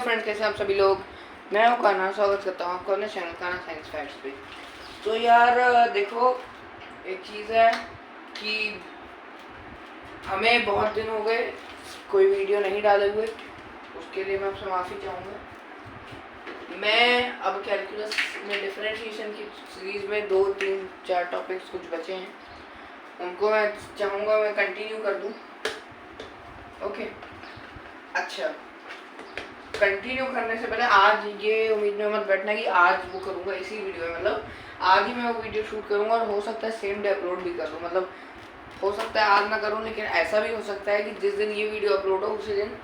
Friends, कैसे आप सभी लोग। मैं हूँ कान्हा, स्वागत करता हूँ आपको अपने चैनल कान्हा साइंस फैक्ट्स पे। तो यार देखो, एक चीज़ है कि हमें बहुत दिन हो गए कोई वीडियो नहीं डाले हुए, उसके लिए मैं आपसे माफ़ी चाहूँगा। मैं अब कैलकुलस में डिफरेंशिएशन की सीरीज़ में 2, 3, 4 टॉपिक्स कुछ बचे हैं, उनको मैं चाहूँगा मैं कंटिन्यू कर दूँ। ओके, अच्छा, कंटिन्यू करने से पहले आज ये उम्मीद में मत बैठना कि आज वो करूँगा इसी वीडियो में, मतलब आज ही मैं वो वीडियो शूट करूँगा और हो सकता है सेम डे अपलोड भी कर दूँ। मतलब हो सकता है आज ना करूँ, लेकिन ऐसा भी हो सकता है कि जिस दिन ये वीडियो अपलोड हो उसी दिन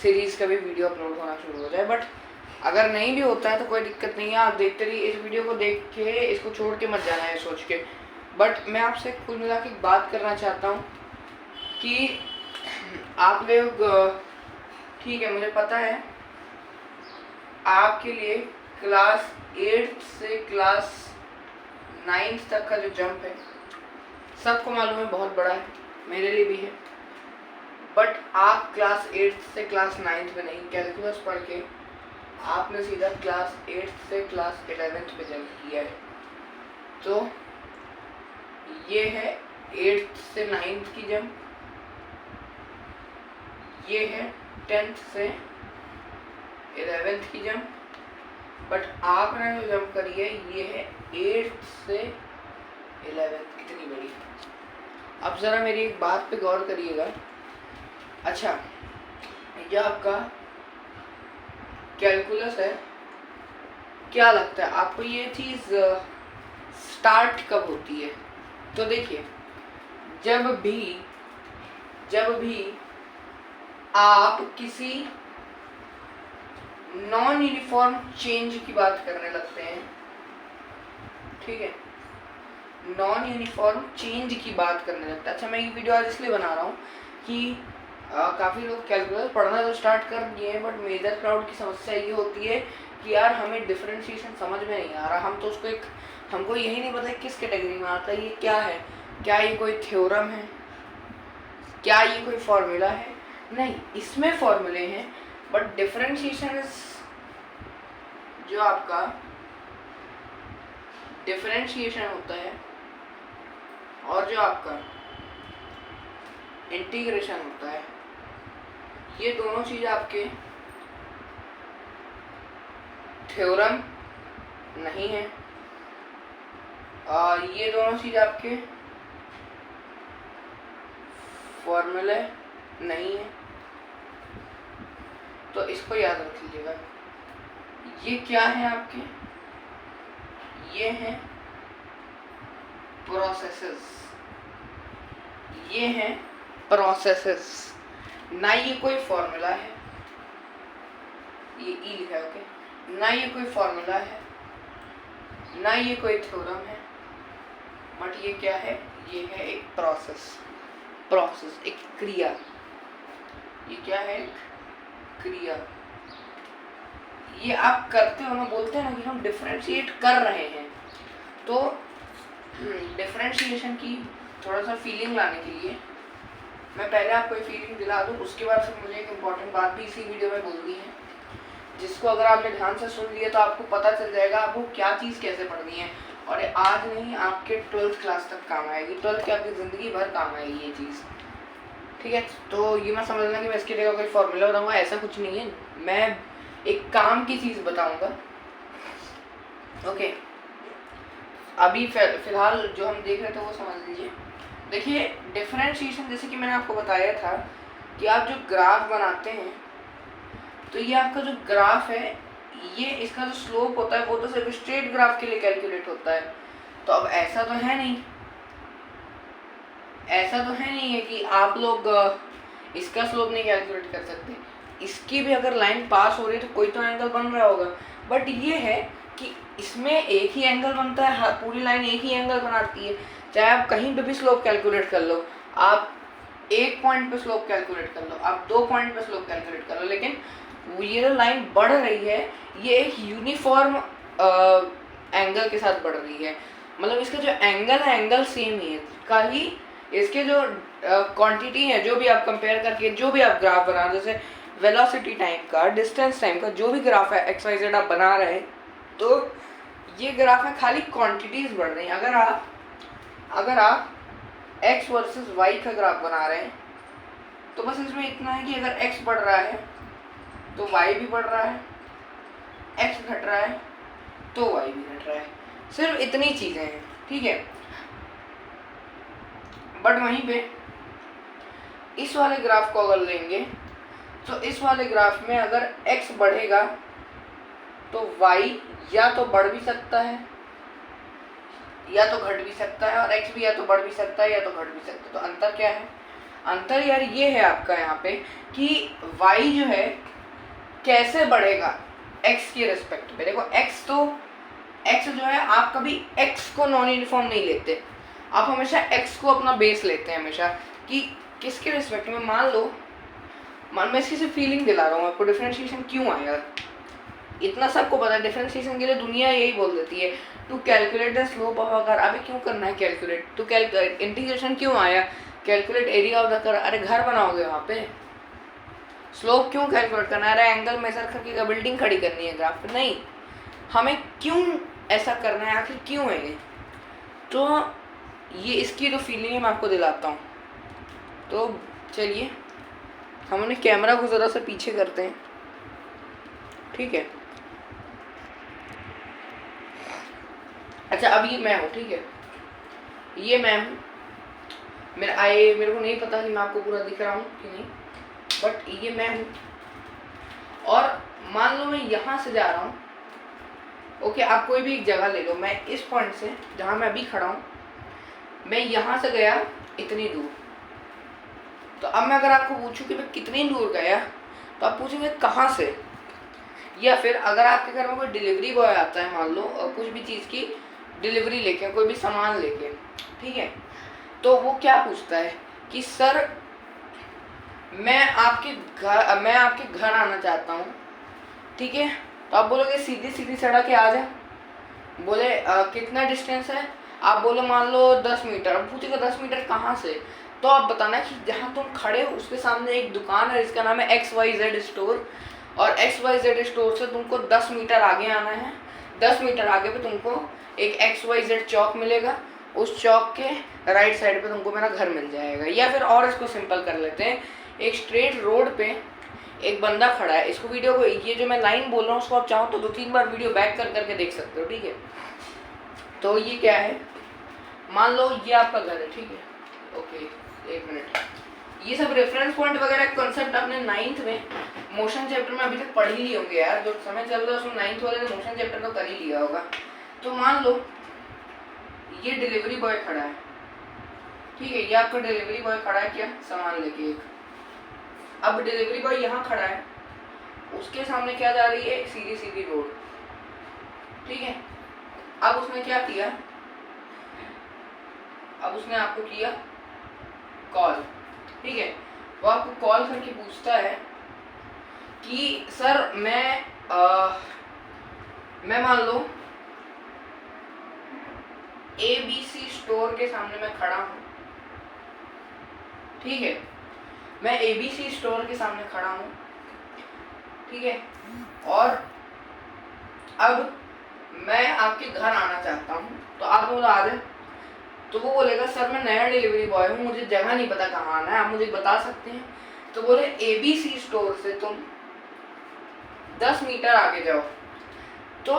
सीरीज़ का भी वीडियो अपलोड होना शुरू हो जाए। बट अगर नहीं भी होता है तो कोई दिक्कत नहीं है, आप देखते रहिए। इस वीडियो को देख के इसको छोड़ के मत जाना है सोच के। बट मैं आपसे कुल मिला के एक बात करना चाहता हूँ कि आप लोग, ठीक है, मुझे पता है आपके लिए क्लास 8 से क्लास 9 तक का जो जंप है सबको मालूम है, बहुत बड़ा है, मेरे लिए भी है। बट आप क्लास 8 से क्लास 9 में नहीं, कैलकुलस पढ़ के आपने सीधा क्लास 8 से क्लास 11 पे जंप किया है। तो ये है 8 से 9 की जंप, ये है 10th से 11th की जंप। बट आपने जो जंप करी है ये है 8th से 11th, कितनी बड़ी। अब ज़रा मेरी एक बात पे गौर करिएगा। अच्छा, ये आपका कैलकुलस है, क्या लगता है आपको ये चीज़ स्टार्ट कब होती है? तो देखिए, जब भी आप किसी नॉन यूनिफॉर्म चेंज की बात करने लगते हैं, ठीक है, नॉन यूनिफॉर्म चेंज की बात करने लगता है। अच्छा, मैं ये वीडियो आज इसलिए बना रहा हूँ कि काफ़ी लोग कैलकुलस पढ़ना तो स्टार्ट कर दिए हैं, बट मेजर क्राउड की समस्या ये होती है कि यार हमें डिफरेंशिएशन समझ में नहीं आ रहा। हम तो उसको हमको यही नहीं पता किस कैटेगरी में आता है, ये क्या है, क्या ये कोई थ्योरम है, क्या ये कोई फॉर्मूला है? नहीं, इसमें फॉर्मूले हैं, बट डिफरेंशिएशन इज, जो आपका डिफरेंशिएशन होता है और जो आपका इंटीग्रेशन होता है, ये दोनों चीज़ आपके थ्योरम नहीं है और ये दोनों चीज़ आपके फॉर्मूले नहीं है। तो इसको याद रख लीजिएगा। ये क्या है आपके? ये हैं प्रोसेसेस, ये हैं प्रोसेसेस, ना ये कोई फॉर्मूला है, ये ई लिखा है, ओके, ना ये कोई फॉर्मूला है, ना ये कोई थ्योरम है, बट ये क्या है? ये है एक प्रोसेस, एक क्रिया। ये क्या है? क्रिया। ये आप करते हो ना, बोलते हैं ना कि हम डिफरेंशिएट कर रहे हैं। तो डिफरेंशिएशन की थोड़ा सा फीलिंग लाने के लिए मैं पहले आपको ये फीलिंग दिला दूँ, उसके बाद फिर मुझे एक इम्पॉर्टेंट बात भी इसी वीडियो में बोलनी है, जिसको अगर आपने ध्यान से सुन लिया तो आपको पता चल जाएगा आपको क्या चीज़ कैसे पढ़नी है। और आज नहीं, आपके 12th क्लास तक काम आएगी, 12th की आपकी ज़िंदगी भर काम आएगी ये चीज़, ठीक है। तो ये मत समझना कि मैं इसके लिए कोई फॉर्मूला बताऊँगा, ऐसा कुछ नहीं है। मैं एक काम की चीज़ बताऊँगा, ओके। अभी फिलहाल जो हम देख रहे थे वो समझ लीजिए। देखिए, डिफरेंशिएशन, जैसे कि मैंने आपको बताया था कि आप जो ग्राफ बनाते हैं, तो ये आपका जो ग्राफ है, ये इसका जो स्लोप होता है वो तो सिर्फ स्ट्रेट ग्राफ के लिए कैलकुलेट होता है। तो अब ऐसा तो है नहीं है कि आप लोग इसका स्लोप नहीं कैलकुलेट कर सकते। इसकी भी अगर लाइन पास हो रही है तो कोई तो एंगल बन रहा होगा। बट ये है कि इसमें एक ही एंगल बनता है, पूरी लाइन एक ही एंगल बनाती है। चाहे आप कहीं पे भी स्लोप कैलकुलेट कर लो, आप एक पॉइंट पे स्लोप कैलकुलेट कर लो, आप 2 पॉइंट पे स्लोप कैलकुलेट कर लो, लेकिन ये जो लाइन बढ़ रही है ये एक यूनिफॉर्म एंगल के साथ बढ़ रही है। मतलब इसका जो एंगल है, एंगल सेम ही है, खाली इसके जो क्वांटिटी है, जो भी आप कंपेयर करके जो भी आप ग्राफ बना, जैसे वेलोसिटी टाइम का, डिस्टेंस टाइम का जो भी ग्राफ है एक्स वाई जेड आप बना रहे हैं, तो ये ग्राफ में खाली क्वांटिटीज बढ़ रही हैं। अगर आप x वर्सेस y का ग्राफ बना रहे हैं तो बस इसमें इतना है कि अगर x बढ़ रहा है तो y भी बढ़ रहा है, x घट रहा है तो y भी घट रहा है, सिर्फ इतनी चीजें हैं, ठीक है। बट वहीं पे इस वाले ग्राफ को अगर लेंगे तो इस वाले ग्राफ में अगर x बढ़ेगा तो y या तो बढ़ भी सकता है या तो घट भी सकता है, और x भी या तो बढ़ भी सकता है या तो घट भी सकता है। तो अंतर क्या है? अंतर यार ये है आपका यहाँ पे कि y जो है कैसे बढ़ेगा x के रिस्पेक्ट में। देखो x जो है, आप कभी x को नॉन यूनिफॉर्म नहीं लेते, आप हमेशा x को अपना बेस लेते हैं हमेशा, कि किसके रिस्पेक्ट में। मैं इसकी से फीलिंग दिला रहा हूँ आपको, डिफरेंशिएशन क्यों आएगा इतना सबको पता है। डिफरेंशिएशन के लिए दुनिया यही बोल देती है to calculate the slope of a curve. अभी क्यों करना है कैलकुलेट? टू इंटीग्रेशन क्यों आया? Calculate area of the curve. अरे घर बनाओगे वहाँ पे, स्लोप क्यों कैलकुलेट करना है? अरे एंगल मेजर करके बिल्डिंग खड़ी करनी है ग्राफ पे, नहीं। हमें क्यों ऐसा करना है, आखिर क्यों है ये? तो ये इसकी जो फीलिंग है मैं आपको दिलाता हूँ। तो चलिए हम उन्हें कैमरा को ज़रा सा पीछे करते हैं, ठीक है। अच्छा, अब ये मैं हूँ, ठीक है, ये मैं हूँ। मेरे को नहीं पता कि मैं आपको पूरा दिख रहा हूँ कि नहीं, बट ये मैं हूँ। और मान लो मैं यहाँ से जा रहा हूँ, ओके, आप कोई भी एक जगह ले लो। मैं इस पॉइंट से जहाँ मैं अभी खड़ा हूँ, मैं यहाँ से गया इतनी दूर। तो अब मैं अगर आपको पूछूं कि मैं कितनी दूर गया, तो आप पूछेंगे कहाँ से। या फिर अगर आपके घर में कोई डिलीवरी बॉय आता है, मान लो, और कुछ भी चीज़ की डिलीवरी लेके, कोई भी सामान लेके, ठीक है, तो वो क्या पूछता है कि सर मैं आपके घर आना चाहता हूँ, ठीक है। तो आप बोलोगे सीधी सीधी सड़क है, आ जा। बोले कितना डिस्टेंस है? आप बोलो मान लो 10 मीटर। अब पूछेगा 10 मीटर कहाँ से? तो आप बताना कि जहाँ तुम खड़े हो उसके सामने एक दुकान है जिसका नाम है XYZ स्टोर, और XYZ स्टोर से तुमको 10 मीटर आगे आना है। 10 मीटर आगे पे तुमको एक XYZ चौक मिलेगा, उस चौक के राइट साइड पे तुमको मेरा घर मिल जाएगा। या फिर और इसको सिंपल कर लेते हैं, एक स्ट्रेट रोड पे एक बंदा खड़ा है। इसको वीडियो को, ये जो मैं लाइन बोल रहा हूँ उसको आप चाहो तो 2-3 बार वीडियो बैक कर करके देख सकते हो, ठीक है। तो ये क्या है, मान लो ये आपका घर है, ठीक है, ओके, एक मिनट। ये सब रेफरेंस पॉइंट वगैरह कॉन्सेप्ट आपने 9th में मोशन चैप्टर में अभी तक पढ़ ही लिए होंगे यार। जो समय चल रहा है उसमें 9th वाले ने मोशन चैप्टर तो कर ही लिया होगा। तो मान लो ये डिलीवरी बॉय खड़ा है, ठीक है, ये आपका डिलीवरी बॉय खड़ा है क्या, सामान लेके एक। अब डिलीवरी बॉय यहाँ खड़ा है, उसके सामने क्या जा रही है, एक सीधी सीधी रोड, ठीक है। अब उसने क्या किया, अब उसने आपको किया कॉल, ठीक है। वो आपको कॉल करके पूछता है कि सर मैं मान लो ABC स्टोर के सामने मैं खड़ा हूँ, ठीक है, मैं ABC स्टोर के सामने खड़ा हूँ, ठीक है, और अब मैं आपके घर आना चाहता हूँ। तो आप बोलो आ जाए। तो वो बोलेगा सर मैं नया डिलीवरी बॉय हूँ, मुझे जगह नहीं पता कहाँ आना है, आप मुझे बता सकते हैं? तो बोले ABC स्टोर से तुम 10 मीटर आगे जाओ। तो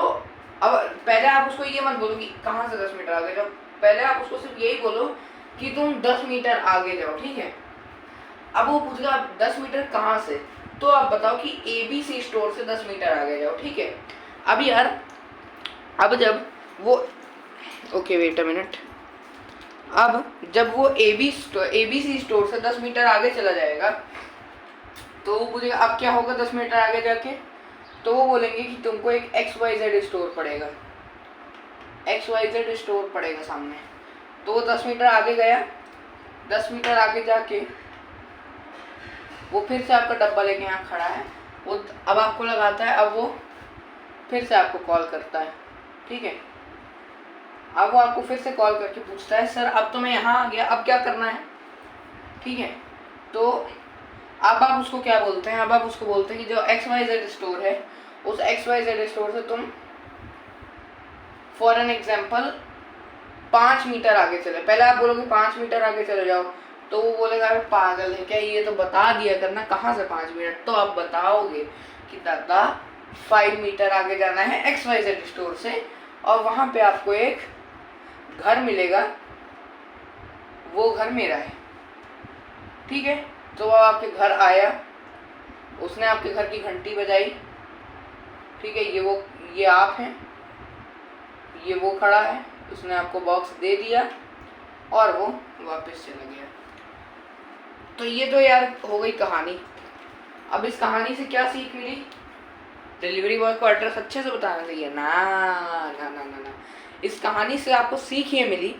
अब पहले आप उसको ये मत बोलो कि कहाँ से 10 मीटर आगे जाओ, पहले आप उसको सिर्फ यही बोलो कि तुम 10 मीटर आगे जाओ, ठीक है। अब वो पूछेगा आप 10 मीटर कहाँ से, तो आप बताओ कि ABC स्टोर से 10 मीटर आगे जाओ, ठीक है। अब यार, अब जब वो, ओके वेट अ मिनट, अब जब वो ABC स्टोर से 10 मीटर आगे चला जाएगा, तो वो पूछेगा अब क्या होगा 10 मीटर आगे जाके? तो वो बोलेंगे कि तुमको एक XYZ स्टोर पड़ेगा, XYZ स्टोर पड़ेगा सामने। तो वो 10 मीटर आगे गया, 10 मीटर आगे जाके वो फिर से आपका डब्बा लेके यहाँ खड़ा है, वो अब आपको लगाता है, अब वो फिर से आपको कॉल करता है, ठीक है। अब वो आपको फिर से कॉल करके पूछता है सर अब तो मैं यहाँ आ गया, अब क्या करना है, ठीक है। तो अब आप उसको क्या बोलते हैं, अब आप उसको बोलते हैं कि जो XYZ स्टोर है, उस XYZ स्टोर से तुम फॉर एन एग्जाम्पल 5 मीटर आगे चले। पहले आप बोलोगे 5 मीटर आगे चले जाओ, तो वो बोलेगा अरे पागल है क्या, ये तो बता दिया करना कहाँ से 5 मिनट। तो आप बताओगे कि दादा 5 मीटर आगे जाना है XYZ स्टोर से, और वहाँ पे आपको एक घर मिलेगा, वो घर मेरा है, ठीक है। तो वो आपके घर आया, उसने आपके घर की घंटी बजाई, ठीक है, ये आप हैं, ये वो खड़ा है, उसने आपको बॉक्स दे दिया और वो वापस चला गया। तो ये तो यार हो गई कहानी। अब इस कहानी से क्या सीख मिली? डिलीवरी बॉय को एड्रेस अच्छे से बताना चाहिए ना, ना ना ना ना। इस कहानी से आपको सीख ये मिली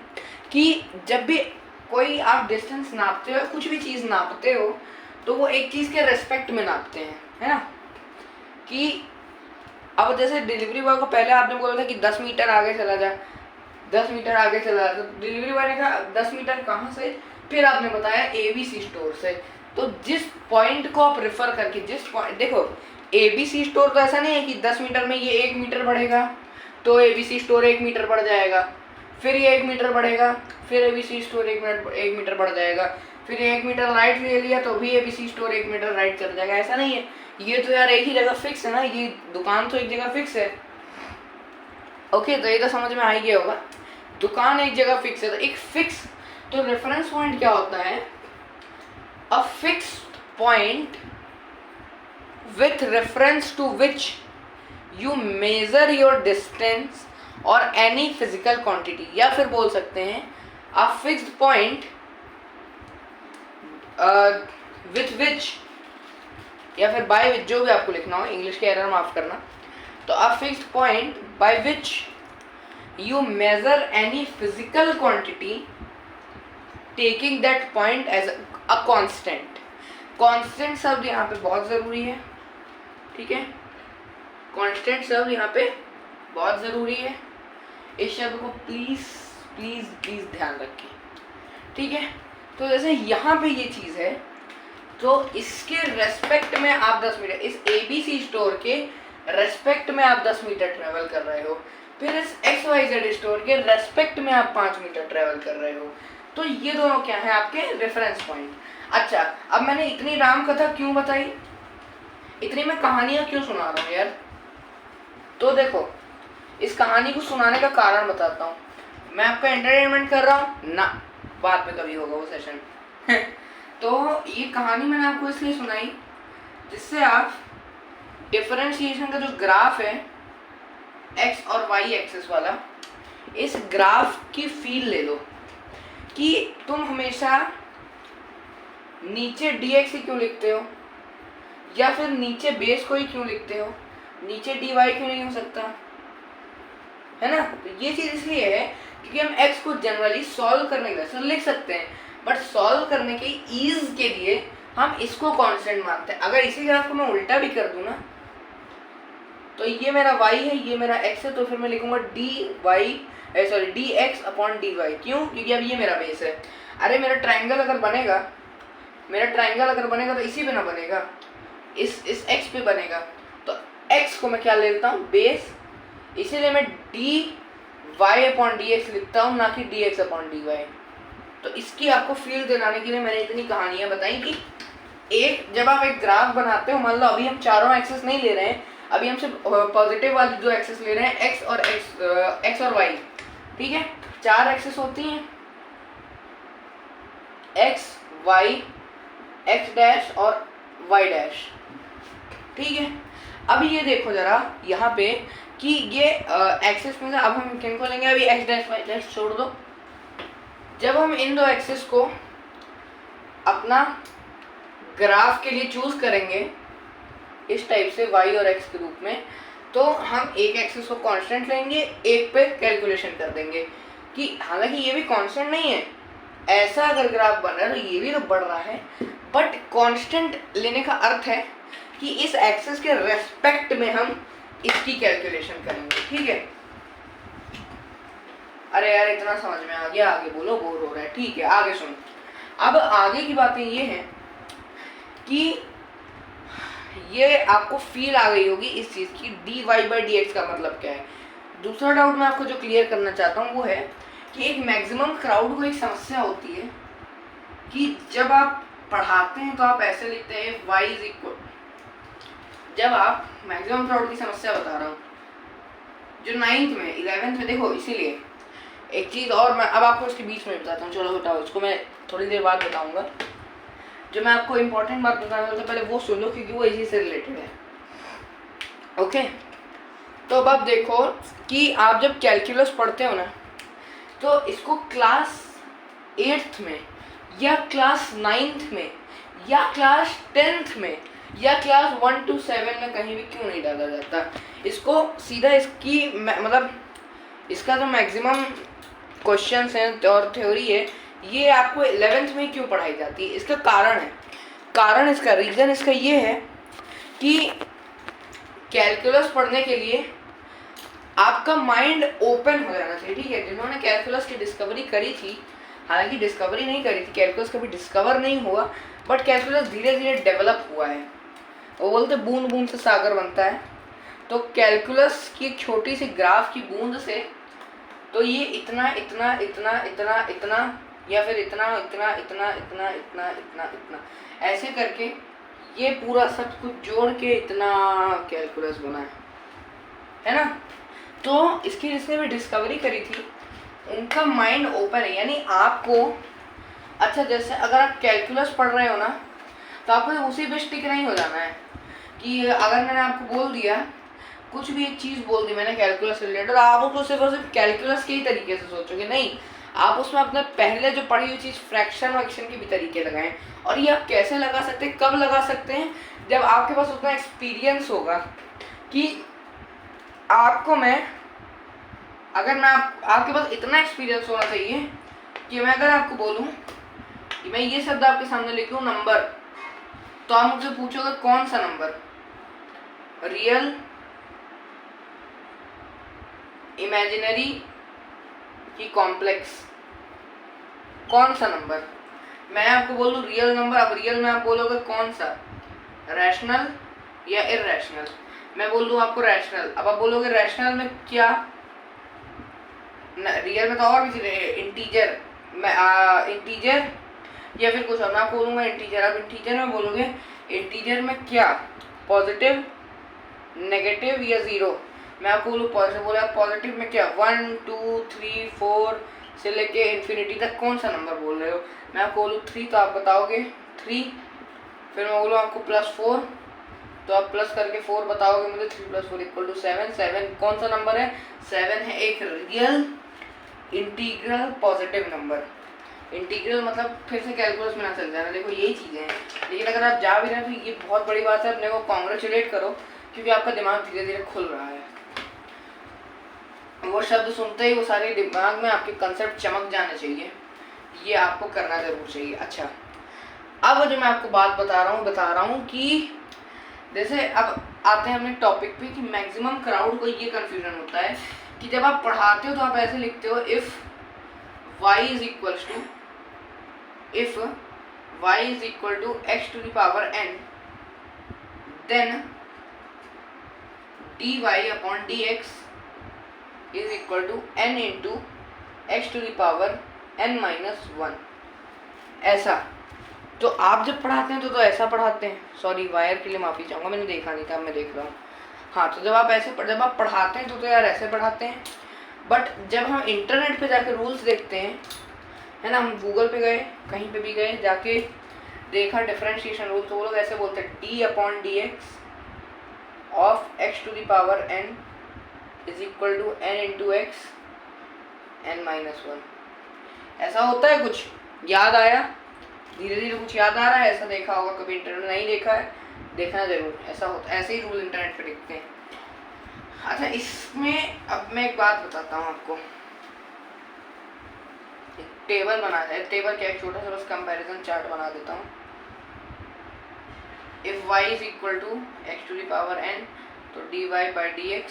कि जब भी कोई आप डिस्टेंस नापते हो, कुछ भी चीज़ नापते हो, तो वो एक चीज़ के रेस्पेक्ट में नापते हैं, है ना। कि अब जैसे डिलीवरी बॉय को पहले आपने बोला था कि 10 मीटर आगे चला जा, 10 मीटर आगे चला जा, तो डिलीवरी बॉय ने कहा 10 मीटर कहाँ से? फिर आपने बताया ABC स्टोर से। तो जिस पॉइंट को आप रेफर करके, जिस पॉइंट, देखो ABC स्टोर तो ऐसा नहीं है कि 10 मीटर में ये 1 मीटर बढ़ेगा तो ABC स्टोर 1 मीटर बढ़ जाएगा, फिर ये 1 मीटर बढ़ेगा, फिर ABC स्टोर 1 मीटर बढ़ जाएगा, फिर ये 1 मीटर राइट ले लिया तो भी ABC स्टोर 1 मीटर राइट चल जाएगा। ऐसा नहीं है, ये तो यार एक ही जगह फिक्स है ना, ये दुकान तो एक जगह फिक्स है। ओके, तो ये तो समझ में आ ही गया होगा, दुकान एक जगह फिक्स है, तो एक फिक्स, तो रेफरेंस पॉइंट क्या होता है? A fixed point with reference to which you measure your distance or any physical quantity, या फिर बोल सकते हैं a fixed point with which, या फिर by which, जो भी आपको लिखना हो, इंग्लिश के एरर माफ करना। तो a fixed point by which you measure any physical quantity taking that point as a constant। constant शब्द यहाँ पे बहुत ज़रूरी है, ठीक है, कांस्टेंट शब्द यहाँ पे बहुत ज़रूरी है, इस शब्द को प्लीज़ प्लीज़ प्लीज़ ध्यान रखें, ठीक है। तो जैसे यहाँ पे ये चीज़ है, तो इसके रेस्पेक्ट में आप 10 मीटर, इस ABC स्टोर के रेस्पेक्ट में आप 10 मीटर ट्रेवल कर रहे हो, फिर इस XYZ स्टोर के रेस्पेक्ट में आप 5 मीटर ट्रेवल कर रहे हो। तो ये दोनों क्या है? आपके रेफरेंस पॉइंट। अच्छा, अब मैंने इतनी राम कथा क्यों बताई, इतनी मैं कहानियां क्यों सुना रहा हूँ यार? तो देखो, इस कहानी को सुनाने का कारण बताता हूँ। मैं आपका एंटरटेनमेंट कर रहा हूँ ना, बाद में कभी होगा वो सेशन तो ये कहानी मैंने आपको इसलिए सुनाई जिससे आप डिफरेंशिएशन का जो ग्राफ है एक्स और वाई एक्सिस वाला, इस ग्राफ की फील ले लो कि तुम हमेशा नीचे dx ही क्यों लिखते हो, या फिर नीचे बेस को ही क्यों लिखते हो, नीचे dy क्यों नहीं हो सकता, है ना। तो ये चीज़ इसलिए है क्योंकि हम x को जनरली सॉल्व करने के लिए लिख सकते हैं, बट सॉल्व करने के ईज के लिए हम इसको कांस्टेंट मानते हैं। अगर इसी ग्राफ को मैं उल्टा भी कर दूं ना, तो ये मेरा y है, ये मेरा x है, तो फिर मैं लिखूंगा dx अपॉन dy। क्यों? क्योंकि अब ये मेरा बेस है। अरे मेरा ट्रायंगल अगर बनेगा तो इसी पे ना बनेगा, इस x पे बनेगा। तो x को मैं क्या ले लेता हूँ? बेस। इसीलिए मैं dy अपॉन dx लिखता हूँ, ना कि dx अपॉन dy। तो इसकी आपको फील दिलाने के लिए मैंने इतनी कहानियां बताई कि जब आप एक ग्राफ बनाते हो, मान लो अभी हम चारों एक्सेस नहीं ले रहे हैं, अभी हम सिर्फ पॉजिटिव वाली जो एक्सेस ले रहे हैं, x और y, ठीक है। 4 एक्सेस होती हैं, x, y, x डैश और y डैश, ठीक है। अभी ये देखो जरा यहाँ पे कि ये एक्सेस में से अब हम किनको लेंगे? अभी x डैश y डैश छोड़ दो। जब हम इन दो एक्सेस को अपना ग्राफ के लिए चूज करेंगे इस टाइप से y और x के रूप में, तो हम एक एक्सेस को कांस्टेंट लेंगे, एक पे कैलकुलेशन कर देंगे कि हालांकि ये भी कांस्टेंट नहीं है, ऐसा अगर ग्राफ बन रहा है तो ये भी तो बढ़ रहा है, बट कांस्टेंट लेने का अर्थ है कि इस एक्सेस के रेस्पेक्ट में हम इसकी कैलकुलेशन करेंगे, ठीक है। अरे यार इतना समझ में आ गया, आगे बोलो, बोर हो रहा है, ठीक है। आगे सुनो, अब आगे की बातें ये हैं कि ये आपको फील आ गई होगी इस चीज़ की dy/dx का मतलब क्या है। दूसरा डाउट मैं आपको जो क्लियर करना चाहता हूँ वो है कि एक मैक्सिमम क्राउड को एक समस्या होती है कि जब आप पढ़ाते हैं तो आप ऐसे लिखते हैं y इज इक्वल, जब आप मैक्सिमम क्राउड की समस्या बता रहा हूँ जो 9th में 11th में, देखो इसीलिए एक चीज़ और मैं अब आपको इसके बीच में बताता हूँ, चलो बताओ इसको मैं थोड़ी देर बाद बताऊँगा। जो मैं आपको इम्पोर्टेंट बात बताना चाहता हूँ पहले वो सुन लो क्योंकि वो इसी से रिलेटेड है। ओके, तो अब आप देखो कि आप जब कैलकुलस पढ़ते हो ना तो इसको क्लास 8th में या क्लास 9th में या क्लास 10th में या क्लास 1 to 7 में कहीं भी क्यों नहीं डाला जाता। इसको सीधा इसकी मतलब इसका जो मैक्सिमम क्वेश्चंस हैं और थ्योरी है ये आपको 11th में क्यों पढ़ाई जाती है। इसका कारण है, कारण इसका रीज़न इसका ये है कि कैलकुलस पढ़ने के लिए आपका माइंड ओपन हो जाना चाहिए। ठीक है, जिन्होंने कैलकुलस की डिस्कवरी करी थी, हालांकि डिस्कवरी नहीं करी थी, कैलकुलस कभी डिस्कवर नहीं हुआ, बट कैलकुलस धीरे धीरे डेवलप हुआ है। वो बोलते बूंद बूंद से सागर बनता है। तो कैलकुलस की एक छोटी सी ग्राफ की बूंद से तो ये इतना इतना इतना इतना इतना या फिर इतना इतना इतना इतना इतना इतना इतना ऐसे करके ये पूरा सब कुछ जोड़ के इतना कैलकुलस बना है ना। तो इसकी जिसने भी डिस्कवरी करी थी उनका माइंड ओपन है, यानी आपको अच्छा जैसे अगर आप कैलकुलस पढ़ रहे हो ना तो आपको उसी पे स्टिक नहीं हो जाना है कि अगर मैंने आपको बोल दिया कुछ भी एक चीज़ बोल दी मैंने कैलकुलस से रिलेटेड, आप उसको सिर्फ और सिर्फ कैलकुलस के ही तरीके से सोचोगे, नहीं, आप उसमें अपने पहले जो पढ़ी हुई चीज़ फ्रैक्शन वैक्शन के भी तरीके लगाएं। और ये आप कैसे लगा सकते हैं, कब लगा सकते हैं, जब आपके पास उतना एक्सपीरियंस होगा कि आपको मैं अगर मैं आपके पास इतना एक्सपीरियंस होना चाहिए कि मैं अगर आपको बोलूँ कि मैं ये शब्द आपके सामने लिखूँ नंबर, तो आप मुझसे पूछोगे कौन सा नंबर, रियल, इमेजिनरी कि कॉम्प्लेक्स, कौन सा नंबर। मैं आपको बोलूँ रियल नंबर, अब रियल में आप बोलोगे कौन सा, रैशनल या इररेशनल। मैं बोल दूँ आपको रैशनल, अब आप बोलोगे रैशनल में क्या, रियल में तो और भी इंटीजर, मैं इंटीजर या फिर कुछ और, मैं आपको बोलूँगा इंटीजर। अब इंटीजर में बोलोगे इंटीजर में क्या, पॉजिटिव, नेगेटिव या ज़ीरो। मैं आपको बोलूँ पॉजिटिव, बोले आप पॉजिटिव में क्या 1 2 3 4 से लेके इन्फिनिटी तक कौन सा नंबर बोल रहे हो। मैं आपको बोलूँ 3 तो आप बताओगे 3, फिर मैं बोलूँ आपको +4 तो आप प्लस करके 4 बताओगे मुझे, 3 + 4 = 7। 7 कौन सा नंबर है, 7 है एक real integral positive number. Integral मतलब फिर से कैलकुलस में ना चल जाना, देखो यही चीज़ें हैं। लेकिन अगर आप जा भी रहे हैं तो ये बहुत बड़ी बात है, अपने को कॉन्ग्रेचुलेट करो क्योंकि आपका दिमाग धीरे धीरे खुल रहा है। वो शब्द सुनते ही वो सारे दिमाग में आपके कंसेप्ट चमक जाने चाहिए, ये आपको करना जरूर चाहिए। अच्छा, अब जो मैं आपको बात बता रहा हूँ कि जैसे अब आते हैं अपने टॉपिक पे कि मैक्सिमम क्राउड को ये कंफ्यूजन होता है कि जब आप पढ़ाते हो तो आप ऐसे लिखते हो if y is equal to x⁴n then dy/dx is equal to n into x⁻n-1। ऐसा तो आप जब पढ़ाते हैं तो ऐसा पढ़ाते हैं, सॉरी वायर के लिए माफ़ी चाहूँगा, मैंने देखा नहीं था, मैं देख रहा हूँ। हाँ, तो जब आप पढ़ाते हैं तो यार ऐसे पढ़ाते हैं। बट जब हम इंटरनेट पे जाके रूल्स देखते हैं, है ना, हम गूगल पे गए, कहीं पे भी गए, जाके देखा डिफरेंशिएशन रूल, तो वो लोग ऐसे बोलते हैं d/dx of x⁻n is equal to n into x(n-1). ऐसा होता है, कुछ याद आया, धीरे धीरे कुछ याद आ रहा है, ऐसा देखा होगा कभी, इंटरनेट नहीं देखा है, देखना जरूर, ऐसा होता है, ऐसे ही रूल इंटरनेट पे लिखते हैं। अच्छा, इसमें अब मैं एक बात बताता हूँ आपको, एक टेबल बना है, टेबल क्या, एक छोटा सा बस कंपैरिजन चार्ट बना देता हूँ। If y is equal to x⁻n तो dy/dx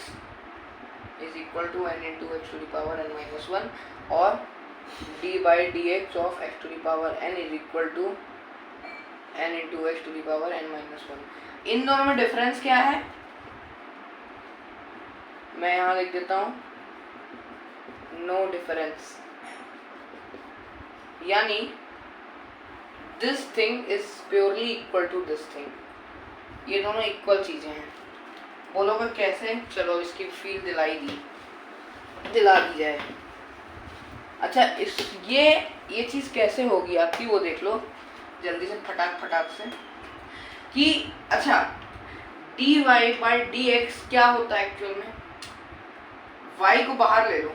is equal to n into x⁻n-1 और d/dx of x⁻n is equal to n into X to the power n minus one. इन दोनों में डिफरेंस क्या है, मैं यहाँ लिख देता हूँ नो डिफरेंस, यानी this thing is purely equal to this thing, ये दोनों इक्वल चीजें हैं। बोलोगे कैसे, चलो इसकी फील दिला दी जाए। अच्छा ये चीज कैसे होगी आपकी, वो देख लो जल्दी से फटाक से कि अच्छा dy बाई dx क्या होता है एक्चुअल में। y को बाहर ले लो,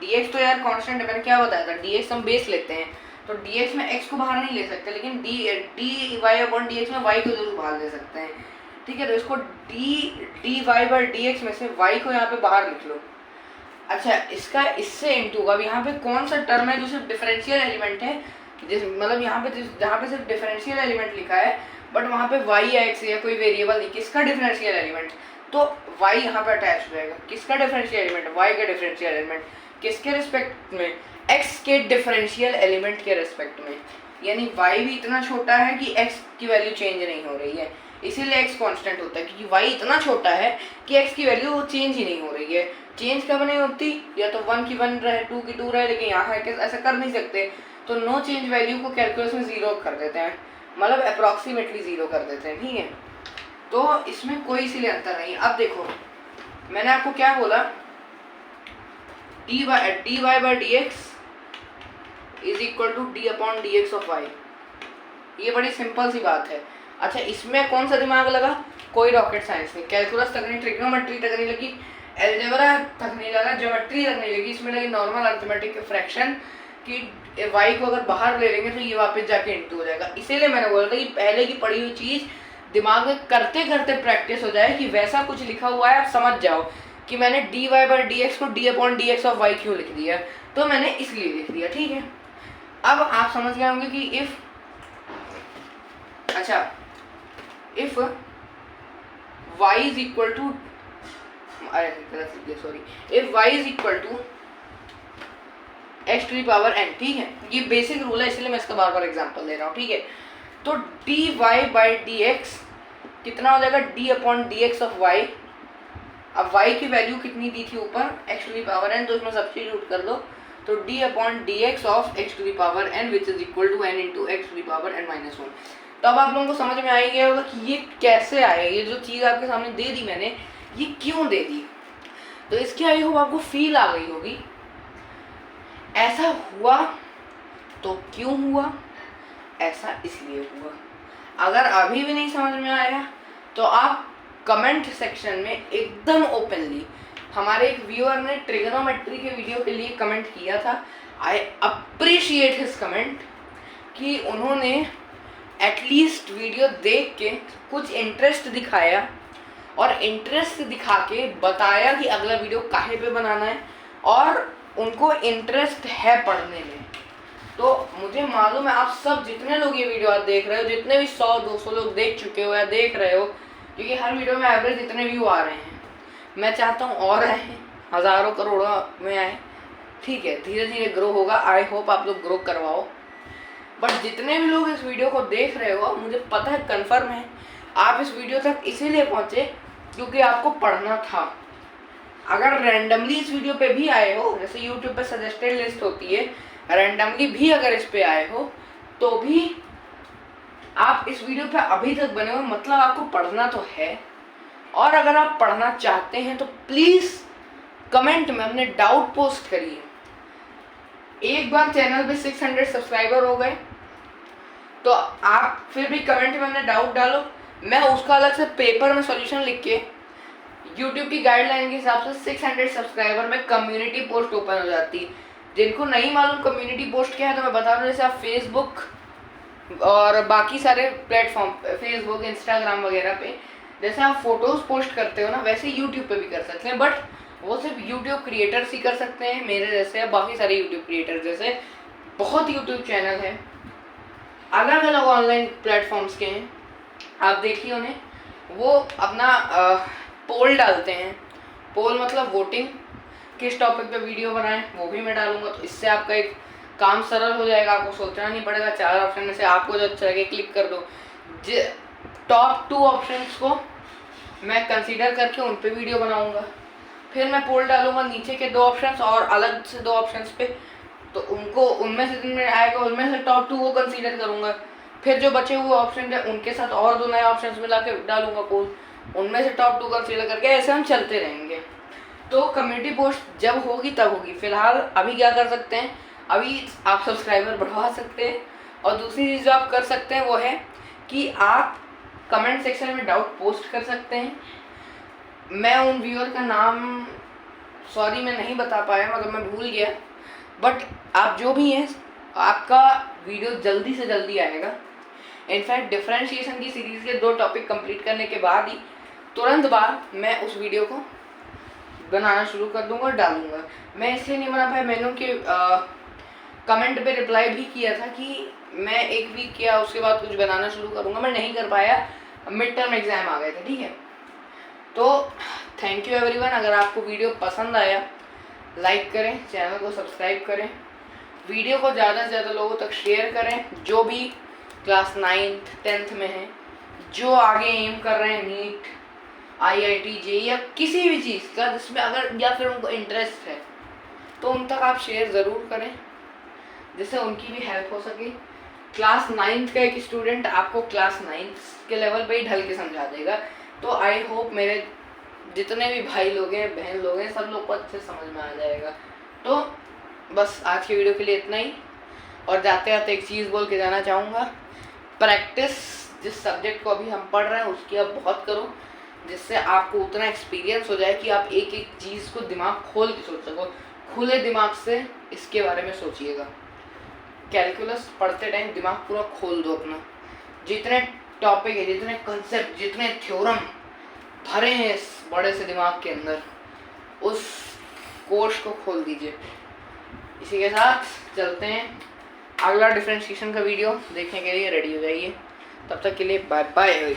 dx तो यार कांस्टेंट है, मैंने क्या बताया था, dx हम बेस लेते हैं तो dx में x को बाहर नहीं ले सकते, लेकिन dy अपॉन dx में y को जरूर बाहर ले सकते हैं। ठीक है, तो इसको dy बाई dx में से y को यहाँ पे बाहर लिख लो। अच्छा इसका इससे इंटू होगा, अब यहाँ पे कौन सा टर्म है जो सिर्फ डिफरेंशियल एलिमेंट है, मतलब यहाँ पे जहाँ पे सिर्फ डिफरेंशियल एलिमेंट लिखा है बट वहाँ पे y या x या कोई वेरिएबल नहीं, किसका डिफरेंशियल एलिमेंट, तो y यहाँ पे अटैच हो जाएगा। किसका डिफरेंशियल एलिमेंट, y का डिफरेंशियल एलिमेंट, किसके रिस्पेक्ट में, x के डिफरेंशियल एलिमेंट के रिस्पेक्ट में, यानी y भी इतना छोटा है कि x की वैल्यू चेंज नहीं हो रही है, इसीलिए x कांस्टेंट होता है, क्योंकि y इतना छोटा है कि x की वैल्यू चेंज ही नहीं हो रही है। चेंज कब नहीं होती, या तो 1 की 1 रहे, 2 की 2 रहे, लेकिन यहाँ ऐसा कर नहीं सकते, तो नो चेंज वैल्यू को कैलकुलस में 0 कर देते हैं, मतलब अप्रॉक्सीमेटली 0 कर देते हैं। ठीक है, तो इसमें कोई इसीलिए अंतर नहीं। अब देखो मैंने आपको क्या बोला, dy by dx is equal to d upon dx of y, ये बड़ी सिंपल सी बात है। अच्छा इसमें कौन सा दिमाग लगा, कोई रॉकेट साइंस नहीं, कैलकुलस तक नहीं, ट्रिग्नोमेट्री तक नहीं लगी, अलजेब्रा तक नहीं लगा, ज्योमेट्री तक नहीं लगी, इसमें लगी नॉर्मल अरिथमेटिक फ्रैक्शन कि y को अगर बाहर ले लेंगे तो ये वापस जाके इंटू हो जाएगा। इसीलिए मैंने बोला था कि पहले की पढ़ी हुई चीज़ दिमाग में करते करते प्रैक्टिस हो जाए, कि वैसा कुछ लिखा हुआ है आप समझ जाओ कि मैंने dy बाई dx को d upon dx of y क्यों लिख दिया, तो मैंने इसलिए लिख दिया। ठीक है, अब आप समझ गए होंगे कि if y is equal to if y is equal to x to the power n, ठीक है, ये बेसिक रूल है इसलिए मैं इसका बार बार एग्जांपल दे रहा हूँ। ठीक है, तो dy बाई dx कितना हो जाएगा, d upon dx of y। अब y की वैल्यू कितनी दी थी ऊपर, x to the power n, तो इसमें सब्स्टिट्यूट कर दो, तो d upon dx of x to the power n which is equal to n into x to the power n minus one. तो अब आप लोगों को समझ में आ ही गया होगा कि ये कैसे आए, ये जो चीज़ आपके सामने दे दी मैंने, ये क्यों दे दी। तो इसके आई होप आपको फील आ गई होगी, ऐसा हुआ तो क्यों हुआ, ऐसा इसलिए हुआ। अगर अभी भी नहीं समझ में आया तो आप कमेंट सेक्शन में एकदम ओपनली, हमारे एक व्यूअर ने ट्रिग्नोमेट्री के वीडियो के लिए कमेंट किया था, आई अप्रिशिएट हिज कमेंट, कि उन्होंने एटलीस्ट वीडियो देख के कुछ इंटरेस्ट दिखाया और इंटरेस्ट दिखा के बताया कि अगला वीडियो काहे पे बनाना है, और उनको इंटरेस्ट है पढ़ने में। तो मुझे मालूम है आप सब जितने लोग ये वीडियो आज देख रहे हो, जितने भी 100-200 लोग देख चुके हो या देख रहे हो, क्योंकि हर वीडियो में एवरेज इतने व्यू आ रहे हैं, मैं चाहता हूँ और आए, हज़ारों करोड़ों में आए। ठीक है, धीरे धीरे ग्रो होगा, आई होप आप लोग ग्रो करवाओ। बट जितने भी लोग इस वीडियो को देख रहे हो, मुझे पता है, कंफर्म है, आप इस वीडियो तक इसीलिए पहुँचे क्योंकि आपको पढ़ना था। अगर रैंडमली इस वीडियो पे भी आए हो, जैसे यूट्यूब पे सजेस्टेड लिस्ट होती है, रैंडमली भी अगर इस पे आए हो तो भी आप इस वीडियो पे अभी तक बने हो, मतलब आपको पढ़ना तो है। और अगर आप पढ़ना चाहते हैं तो प्लीज़ कमेंट में अपने डाउट पोस्ट करिए। एक बार चैनल पे 600 सब्सक्राइबर हो गए तो आप फिर भी कमेंट में अपने डाउट डालो, मैं उसका अलग से पेपर में सॉल्यूशन लिख के यूट्यूब की गाइडलाइन के हिसाब से 600 सब्सक्राइबर में कम्युनिटी पोस्ट ओपन हो जाती है। जिनको नहीं मालूम कम्युनिटी पोस्ट क्या है तो मैं बता रहा हूँ, जैसे आप फेसबुक और बाकी सारे प्लेटफॉर्म, फेसबुक, इंस्टाग्राम वगैरह पे जैसे आप फोटोज़ पोस्ट करते हो ना, वैसे यूट्यूब पे भी कर सकते हैं, बट वो सिर्फ यूट्यूब क्रिएटर्स ही कर सकते हैं, मेरे जैसे या बाकी सारे यूट्यूब क्रिएटर्स जैसे बहुत यूट्यूब चैनल हैं अलग अलग ऑनलाइन प्लेटफॉर्म्स के हैं, आप देखिए उन्हें, वो अपना पोल डालते हैं। पोल मतलब वोटिंग, किस टॉपिक पे वीडियो बनाएं, वो भी मैं डालूंगा, तो इससे आपका एक काम सरल हो जाएगा, आपको सोचना नहीं पड़ेगा, 4 ऑप्शन में से आपको जो अच्छा लगे क्लिक कर दो। टॉप 2 ऑप्शंस को मैं कंसीडर करके उन पे वीडियो बनाऊंगा। फिर मैं पोल डालूंगा नीचे के 2 ऑप्शंस और अलग से 2 ऑप्शंस पे, तो उनको उनमें से जिनमें आएगा उनमें से टॉप 2 वो कंसीडर करूंगा। फिर जो बचे हुए ऑप्शन है उनके साथ और 2 नए ऑप्शंस मिला के डालूंगा पोल, उनमें से टॉप 2 कंसीडर करके ऐसे हम चलते रहेंगे। तो कम्युनिटी पोस्ट जब होगी तब होगी। फिलहाल अभी क्या कर सकते हैं, अभी आप सब्सक्राइबर बढ़वा सकते हैं, और दूसरी चीज़ जो आप कर सकते हैं वो है कि आप कमेंट सेक्शन में डाउट पोस्ट कर सकते हैं। मैं उन व्यूअर का नाम सॉरी मैं नहीं बता पाया, मतलब मैं भूल गया, बट आप जो भी हैं आपका वीडियो जल्दी से जल्दी आएगा। इनफैक्ट डिफरेंशिएशन की सीरीज़ के 2 टॉपिक कंप्लीट करने के बाद ही तुरंत बाद मैं उस वीडियो को बनाना शुरू कर दूंगा और डालूंगा। मैं इसलिए नहीं बना पाया, मैंने उनके कमेंट पे रिप्लाई भी किया था कि मैं 1 वीक किया उसके बाद कुछ बनाना शुरू करूंगा, मैं नहीं कर पाया, मिड टर्म एग्ज़ाम आ गए थे, ठीक है। तो थैंक यू एवरीवन। अगर आपको वीडियो पसंद आया लाइक करें, चैनल को सब्सक्राइब करें, वीडियो को ज़्यादा से ज़्यादा लोगों तक शेयर करें, जो भी क्लास 9th 10th में हैं, जो आगे एम कर रहे हैं नीट IIT JEE या किसी भी चीज़ का जिसमें अगर या फिर उनको इंटरेस्ट है, तो उन तक आप शेयर ज़रूर करें जिससे उनकी भी हेल्प हो सके। क्लास 9th का एक स्टूडेंट आपको क्लास 9th के लेवल पे ही ढल के समझा देगा। तो आई होप मेरे जितने भी भाई लोग हैं बहन लोग हैं सब लोग को अच्छे समझ में आ जाएगा। तो बस आज की वीडियो के लिए इतना ही, और जाते जाते एक चीज़ बोल के जाना चाहूँगा, प्रैक्टिस जिस सब्जेक्ट को अभी हम पढ़ रहे हैं उसकी आप बहुत करो, जिससे आपको उतना एक्सपीरियंस हो जाए कि आप एक एक चीज़ को दिमाग खोल के सोच सको। खुले दिमाग से इसके बारे में सोचिएगा। कैलकुलस पढ़ते टाइम दिमाग पूरा खोल दो अपना, जितने टॉपिक है, जितने कंसेप्ट, जितने थ्योरम भरे हैं इस बड़े से दिमाग के अंदर, उस कोर्स को खोल दीजिए। इसी के साथ चलते हैं, अगला डिफरेंशिएशन का वीडियो देखने के लिए रेडी हो जाइए। तब तक के लिए बाय बाय।